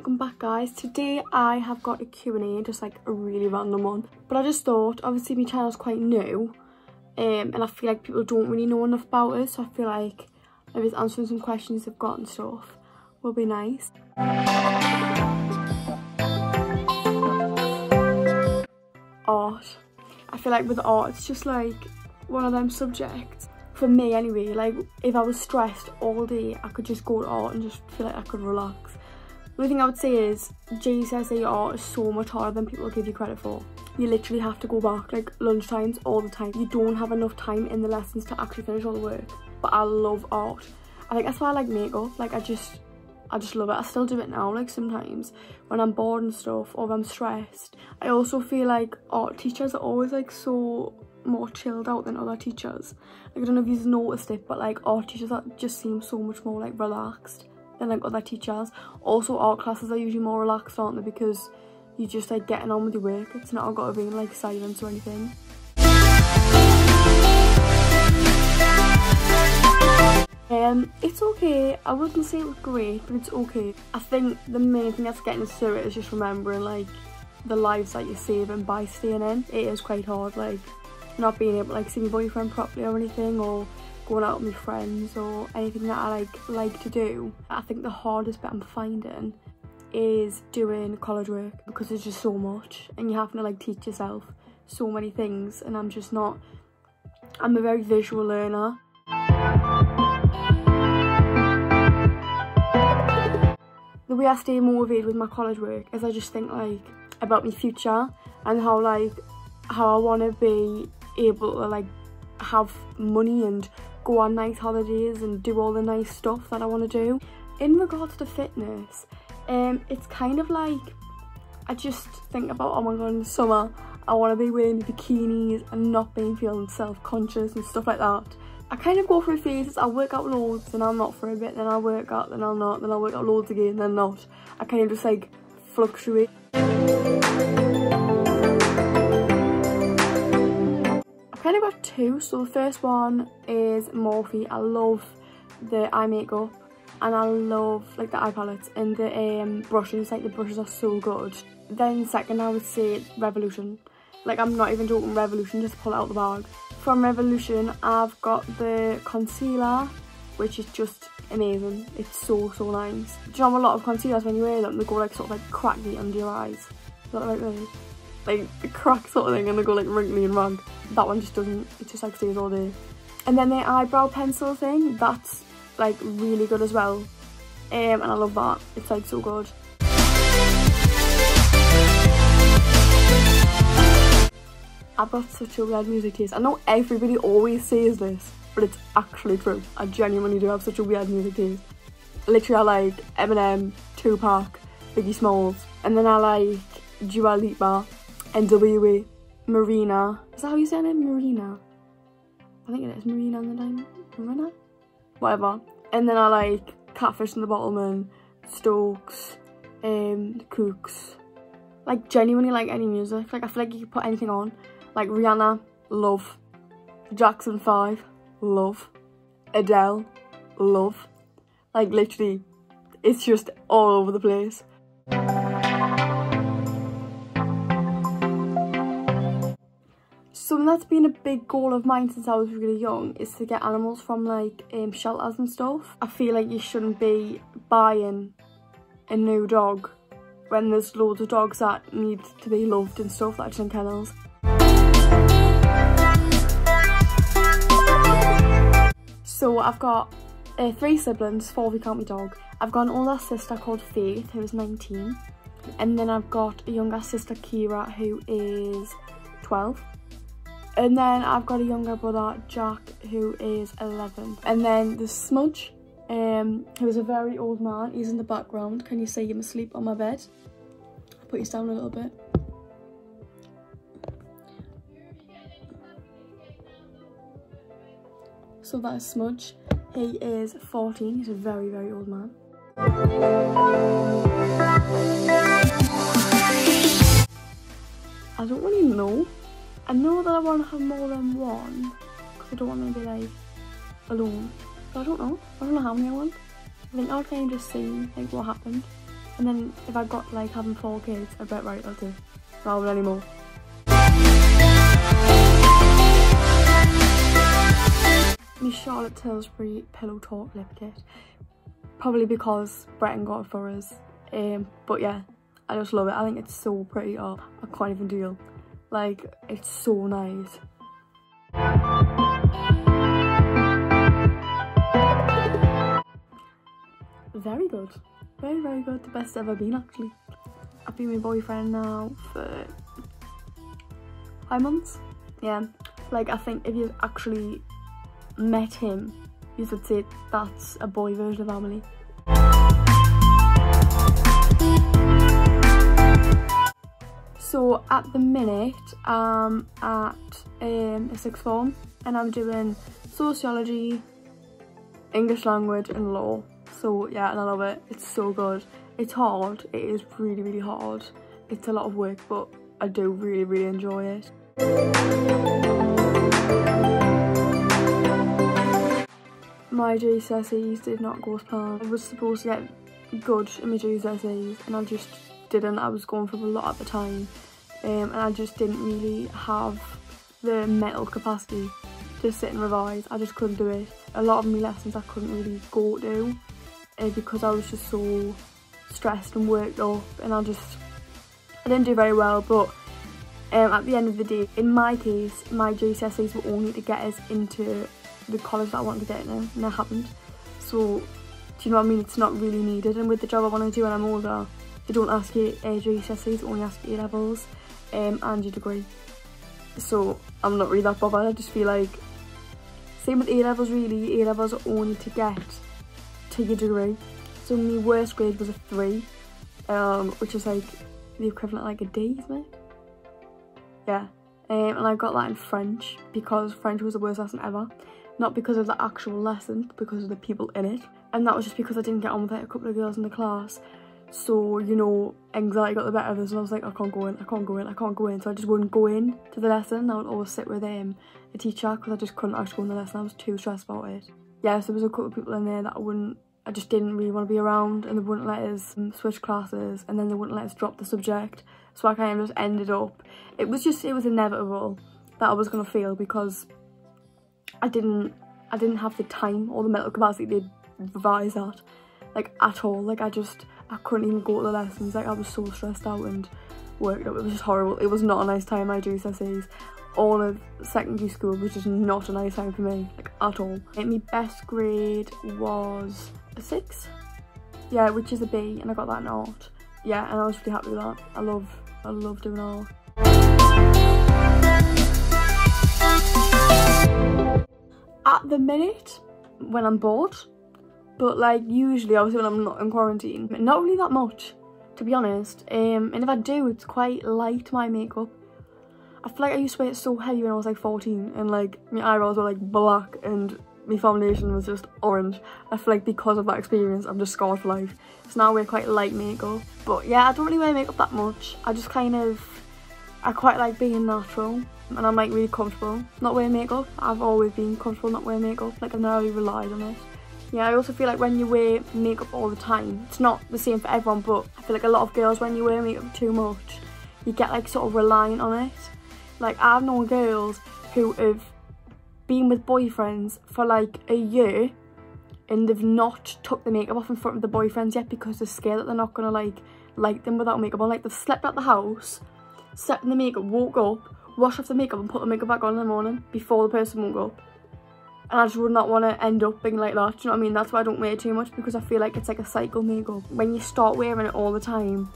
welcome back guys. Today I have got a Q&A, just like a really random one, but I just thought, obviously my channel's quite new and I feel like people don't really know enough about it, so I feel like maybe answering some questions they've got and stuff will be nice. Art. I feel like with art it's just like one of them subjects, for me anyway, like if I was stressed all day I could just go to art and just feel like I could relax. The only thing I would say is GCSE art is so much harder than people give you credit for. You literally have to go back like lunchtimes all the time. You don't have enough time in the lessons to actually finish all the work. But I love art. I think that's why I like makeup. Like I just love it. I still do it now, like sometimes when I'm bored and stuff or if I'm stressed. I also feel like art teachers are always like so more chilled out than other teachers. Like I don't know if you've noticed it, but like art teachers just seem so much more like relaxed than like other teachers. Also art classes are usually more relaxed, aren't they, because you're just like getting on with your work. It's not got to be in like silence or anything. It's okay. I wouldn't say it was great, but it's okay. I think the main thing that's getting us through it is just remembering like the lives that you're saving by staying in. It is quite hard, like not being able to like see my boyfriend properly or anything, or going out with my friends or anything that I like to do. I think the hardest bit I'm finding is doing college work, because there's just so much and you're having to like teach yourself so many things, and I'm a very visual learner. The way I stay motivated with my college work is I just think like about my future and how I want to be able to like have money and go on nice holidays and do all the nice stuff that I want to do. In regards to fitness, it's kind of like I just think about, oh my god, in the summer I want to be wearing bikinis and not feeling self-conscious and stuff like that. I kind of go through phases. I work out loads, then I'm not for a bit, then I'll work out, then I'll not, then I'll work out loads again, then not. I kind of just like fluctuate. I've kind of got two. So the first one is Morphe. I love the eye makeup and I love like the eye palettes and the brushes. Like the brushes are so good. Then second I would say Revolution. Like I'm not even joking, Revolution, just pull it out the bag. From Revolution I've got the concealer, which is just amazing. It's so nice. Do you know a lot of concealers, when you wear them, they go like sort of like cracky under your eyes? Is that the right way? Like the crack sort of thing, and they go like wrinkly and wrong. That one just doesn't. It just like stays all day. And then the eyebrow pencil thing, that's like really good as well. And I love that. It's like so good. I've got such a weird music taste. I know everybody always says this, but it's actually true. I genuinely do have such a weird music taste. Literally I like Eminem, Tupac, Biggie Smalls, and then I like Dua Lipa, NWA, Marina. Is that how you say her name? Marina? I think it is Marina and the Diamond. Marina? Whatever. And then I like Catfish and the Bottlemen, Stokes, the Cooks. Like genuinely like any music. Like I feel like you could put anything on. Like Rihanna, love. Jackson 5, love. Adele, love. Like literally, it's just all over the place. Something that's been a big goal of mine since I was really young is to get animals from like shelters and stuff. I feel like you shouldn't be buying a new dog when there's loads of dogs that need to be loved and stuff that are just in kennels. So I've got 3 siblings, 4 if you count my dog. I've got an older sister called Faith, who is 19. And then I've got a younger sister, Kira, who is 12. And then I've got a younger brother, Jack, who is 11. And then there's Smudge, who is a very old man. He's in the background. Can you see him asleep on my bed? I'll put you down a little bit. So that is Smudge. He is 14. He's a very old man. I don't really know. I know that I want to have more than one, because I don't want to be like alone. But I don't know how many I want. I think I'll try and just see like what happened. And then if I got like having 4 kids, I bet right, I'll do rather than anymore. My Charlotte Tilbury Pillow Talk lip kit. Probably because Breton got it for us. But yeah, I just love it. I think it's so pretty. Oh, I can't even deal. Like, it's so nice. Very good. Very, very good. The best ever been, actually. I've been with my boyfriend now for 5 months. Yeah. Like, I think if you actually met him, you would say that's a boy version of Emily. So at the minute I'm at a 6th form and I'm doing sociology, English language and law. So yeah, and I love it. It's so good. It's hard. It is really, really hard. It's a lot of work, but I do really, really enjoy it. My GCSEs did not go as planned. I was supposed to get good in my GCSEs and I just didn't. I was going for a lot at the time and I just didn't really have the mental capacity to sit and revise. I just couldn't do it. A lot of my lessons I couldn't really go to because I was just so stressed and worked up, and I didn't do very well. But at the end of the day, in my case, my GCSEs were only to get us into the college that I wanted to get in, and I haven't. So, do you know what I mean? It's not really needed. And with the job I want to do when I'm older, they don't ask you GCSEs, they only ask you A-levels and your degree. So I'm not really that bothered. I just feel like, same with A-levels really, A-levels are only to get to your degree. So my worst grade was a 3, which is like the equivalent of like a D, isn't it? Yeah. And I got that in French because French was the worst lesson ever. Not because of the actual lesson, but because of the people in it. And that was just because I didn't get on with like a couple of girls in the class. So, you know, anxiety got the better of us and I was like, I can't go in, I can't go in, I can't go in. So I just wouldn't go in to the lesson. I would always sit with a teacher because I just couldn't actually go in the lesson. I was too stressed about it. Yeah, so there was a couple of people in there that I just didn't really want to be around, and they wouldn't let us switch classes, and then they wouldn't let us drop the subject. So I kind of just ended up, it was inevitable that I was going to fail because I didn't have the time or the mental capacity to revise that, like, at all. Like, I couldn't even go to the lessons. Like, I was so stressed out and worked up. It was just horrible. It was not a nice time, my GCSEs. All of secondary school was just not a nice time for me, like, at all. My best grade was a 6. Yeah, which is a B, and I got that in art. Yeah, and I was really happy with that. I love doing art. At the minute, when I'm bored, but like usually, obviously when I'm not in quarantine, not really that much, to be honest. And if I do, it's quite light, my makeup. I feel like I used to wear it so heavy when I was like 14, and like my eyebrows were like black and my foundation was just orange. I feel like because of that experience, I'm just scarred for life. So now I wear quite light makeup. But yeah, I don't really wear makeup that much. I quite like being natural, and I'm like really comfortable not wearing makeup. I've always been comfortable not wearing makeup. Like, I've never really relied on it. Yeah, I also feel like when you wear makeup all the time, it's not the same for everyone, but I feel like a lot of girls, when you wear makeup too much, you get like sort of reliant on it. Like, I've known girls who have been with boyfriends for like a year and they've not took the makeup off in front of the boyfriends yet because they're scared that they're not gonna like them without makeup on. Like, they've slept at the house, slept in the makeup, woke up, washed off the makeup and put the makeup back on in the morning before the person woke up. And I just would not want to end up being like that, do you know what I mean? That's why I don't wear it too much, because I feel like it's like a cycle makeup. When you start wearing it all the time,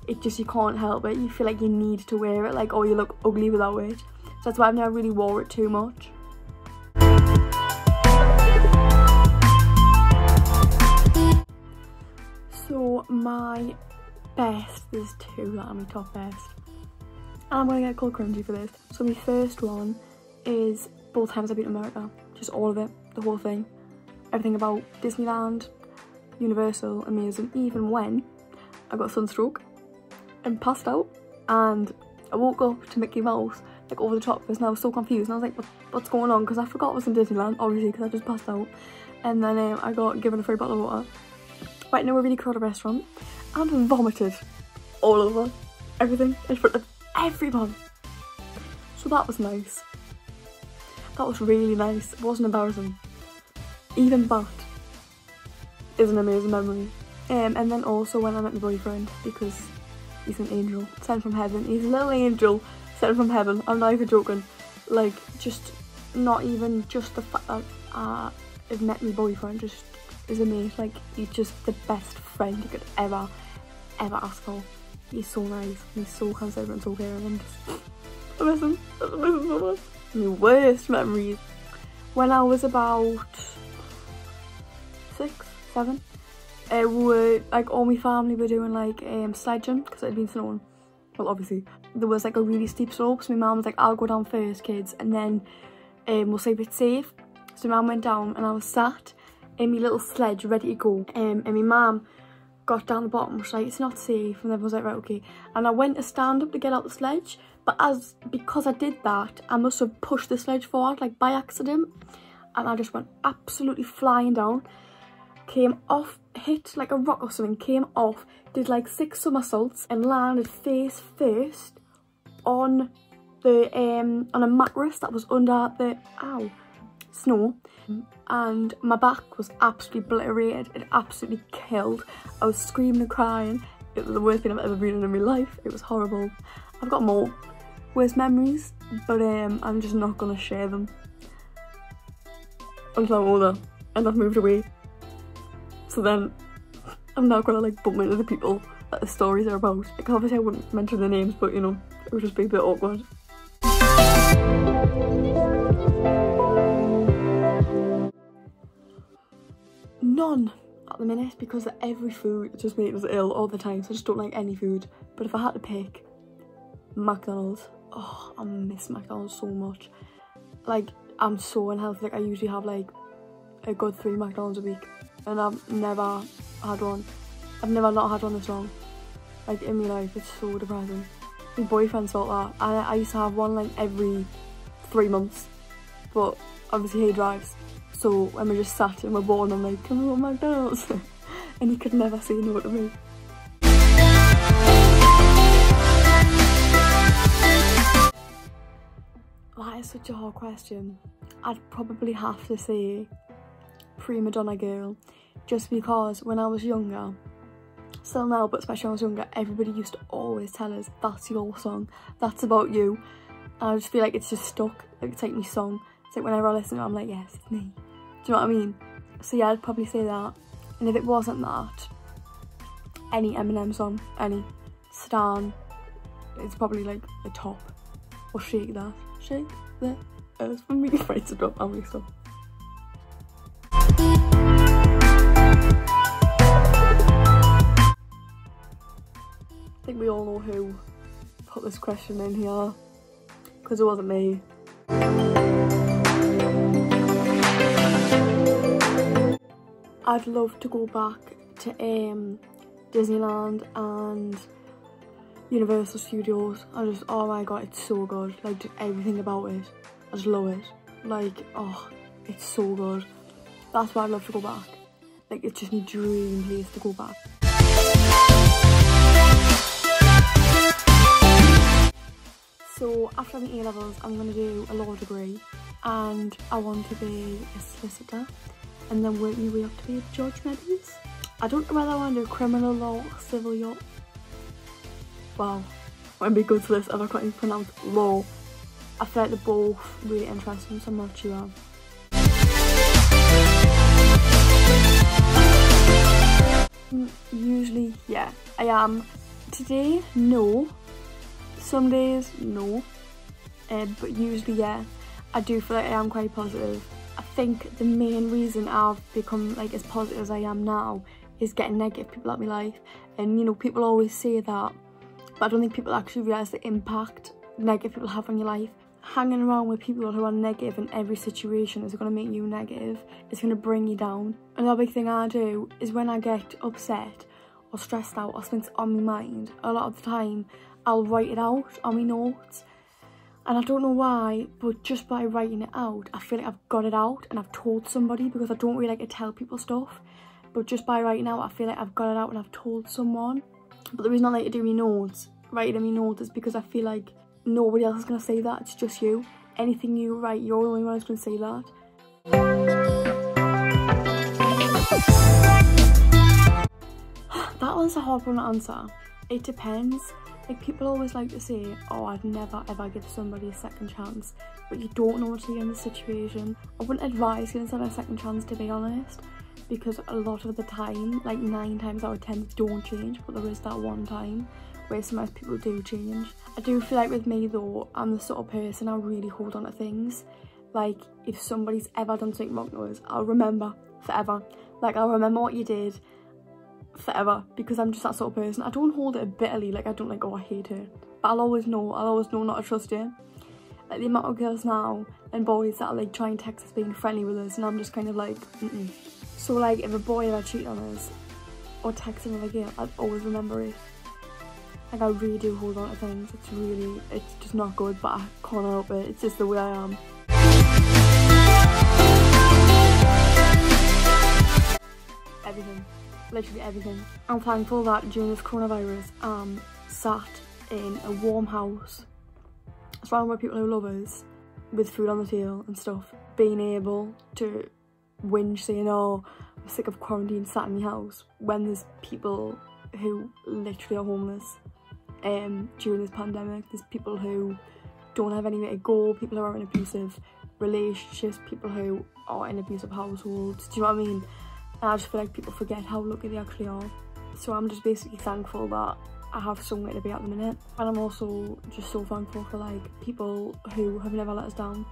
you can't help it. You feel like you need to wear it, like, or you look ugly without it. So that's why I've never really wore it too much. So my best, there's 2 that are my top best. And I'm going to get called cringy for this. So my first one is both times I've been to America. Just all of it, the whole thing. Everything about Disneyland, Universal, amazing. Even when I got sunstroke and passed out and I woke up to Mickey Mouse, like, over the top of us, and I was so confused and I was like, what's going on? Because I forgot I was in Disneyland, obviously, because I just passed out. And then I got given a free bottle of water. Went into a really crowded restaurant and vomited all over everything in front of everyone. So that was nice. That was really nice. It wasn't embarrassing. Even that is an amazing memory. And then also when I met my boyfriend, because he's an angel sent from heaven. He's a little angel sent from heaven. I'm not even joking. Like, just not even just the fact that I've met my boyfriend just is amazing. Like, he's just the best friend you could ever ask for. He's so nice. He's so considerate and so caring. And I miss him. I miss him so much. My worst memories. When I was about 6, 7. We were, like, all my family were doing, like, sledging, because it had been snowing. Well, obviously, there was, like, a really steep slope, so my mum was like, I'll go down first, kids, and then we'll see if it's safe. So my mum went down, and I was sat in my little sledge, ready to go, and my mum got down the bottom, was like, it's not safe, and everyone was like, right, okay. And I went to stand up to get out the sledge, but because I did that, I must have pushed the sledge forward, like, by accident, and I just went absolutely flying down. Came off, hit like a rock or something, came off, did like 6 somersaults and landed face first on the on a mattress that was under the snow, and my back was absolutely obliterated. It absolutely killed. I was screaming and crying. It was the worst thing I've ever been in my life. It was horrible. I've got more worst memories, but I'm just not gonna share them until I'm older and I've moved away. So then I'm now gonna like bump into the people that the stories are about. Like, obviously I wouldn't mention their names, but you know, it would just be a bit awkward. None at the minute, because every food just makes us ill all the time, so I just don't like any food. But if I had to pick, McDonald's. Oh, I miss McDonald's so much. Like, I'm so unhealthy. Like, I usually have like a good 3 McDonald's a week, and I've never had one. I've never not had one this long, like, in my life. It's so depressing. My boyfriend thought that, and I used to have one like every 3 months, but obviously he drives, so when we just sat and we're bored, I'm like, can we go to McDonald's? And he could never say no to me. That is such a hard question. I'd probably have to say prima donna girl, just because when I was younger, still now, but especially when I was younger, everybody used to always tell us, that's your song, that's about you. And I just feel like it's just stuck. Like, it's like my song. It's like whenever I listen to it, I'm like, yes, it's me. Do you know what I mean? So yeah, I'd probably say that. And if it wasn't that, any Eminem song, any Stan, it's probably like the top. Or Shake That. Shake That. It's for me afraid to drop family stuff. I think we all know who put this question in here, because it wasn't me. I'd love to go back to Disneyland and Universal Studios. Oh my god, it's so good. Like, just everything about it, I just love it. Like, oh, it's so good. That's why I'd love to go back. Like, it's just my dream place to go back. So after having A-levels, I'm going to do a law degree, and I want to be a solicitor and then work my way up to be a judge maybe. I don't know whether I want to do criminal law or civil law. Wow, I want to be good for this and I can't even pronounce law. I feel like they're both really interesting, so I'm not sure. Usually, yeah, I am. Today, no. Some days, no. But usually, yeah. I do feel like I am quite positive. I think the main reason I've become like as positive as I am now is getting negative people out of my life. And you know, people always say that, but I don't think people actually realise the impact negative people have on your life. Hanging around with people who are negative in every situation is going to make you negative. It's going to bring you down. Another big thing I do is when I get upset or stressed out or something's on my mind, a lot of the time I'll write it out on my notes. And I don't know why, but just by writing it out, I feel like I've got it out and I've told somebody, because I don't really like to tell people stuff. but just by right now I feel like I've got it out and I've told someone. But the reason I like to do my notes, writing in my notes, is because I feel like nobody else is going to say that, it's just you. Anything you write, you're the only one who's going to say that. That one's a hard one to answer. It depends. Like, people always like to say, oh, I'd never ever give somebody a second chance, but you don't know until you're in the situation. I wouldn't advise giving someone a second chance, to be honest, because a lot of the time, like 9 times out of 10, they don't change, but there is that one time where sometimes people do change. I do feel like with me though, I'm the sort of person, I really hold on to things. Like, if somebody's ever done something wrong to us, I'll remember forever. Like, I'll remember what you did forever, because I'm just that sort of person. I don't hold it bitterly, like I don't like, oh, I hate her, but I'll always know not to trust you. Like, the amount of girls now and boys that are like trying to text us being friendly with us, and I'm just kind of like, So like, if a boy ever cheated on us or texted another girl, I'd always remember it. Like, I really do hold on to things. It's just not good, but I can't help it. It's just the way I am. Everything. Literally everything. I'm thankful that during this coronavirus, I'm sat in a warm house, surrounded by people who love us, with food on the table and stuff. Being able to whinge saying, oh, I'm sick of quarantine, sat in my house, when there's people who literally are homeless. During this pandemic, there's people who don't have anywhere to go, people who are in abusive relationships, people who are in abusive households. Do you know what I mean? And I just feel like people forget how lucky they actually are. So I'm just basically thankful that I have somewhere to be at the minute. And I'm also just so thankful for like people who have never let us down.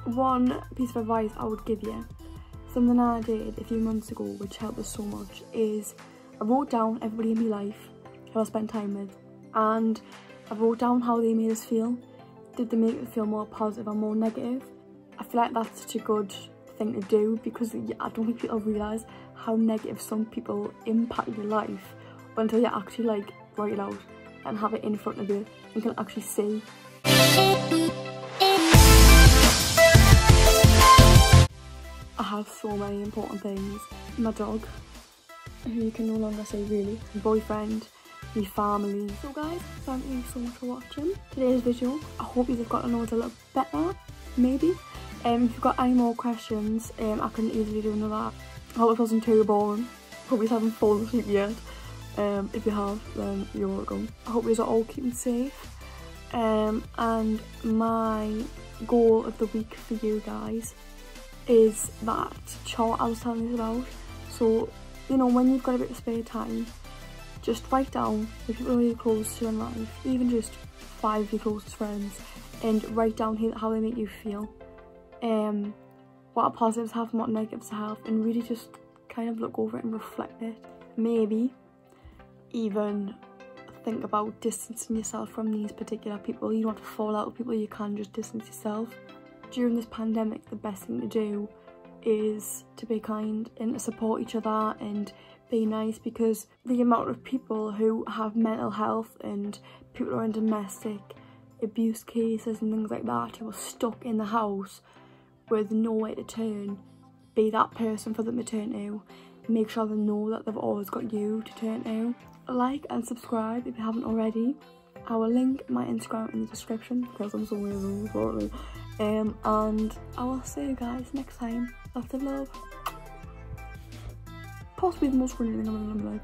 One piece of advice I would give you, something I did a few months ago which helped us so much, is I wrote down everybody in my life who I spent time with, and I wrote down how they made us feel. Did they make us feel more positive or more negative? I feel like that's such a good thing to do, because I don't think people realise how negative some people impact your life until you actually like write it out and have it in front of you and can actually see. I have so many important things. My dog, who you can no longer say really, my boyfriend, my family. So guys, thank you so much for watching today's video. I hope you've got to know it a little better, maybe. If you've got any more questions, I can easily do another. I hope it wasn't too boring. Hope you haven't fallen asleep yet. If you have, then you're welcome. I hope you are all keeping safe. And my goal of the week for you guys is that chart I was telling you about. So, you know, when you've got a bit of spare time, just write down the people who you're close to in life, even just 5 of your closest friends, and write down how they make you feel. What positives have and what negatives have, and really just kind of look over it and reflect it. Maybe even think about distancing yourself from these particular people. You don't have to fall out with people, you can just distance yourself. During this pandemic, the best thing to do is to be kind and to support each other and be nice, because the amount of people who have mental health and people who are in domestic abuse cases and things like that, who are stuck in the house with nowhere to turn, be that person for them to turn to. Make sure they know that they've always got you to turn to. Like and subscribe if you haven't already. I will link my Instagram in the description because I'm so amazing, apparently. And I will see you guys next time. Lots of love. Possibly the most funny thing I've ever done in my life.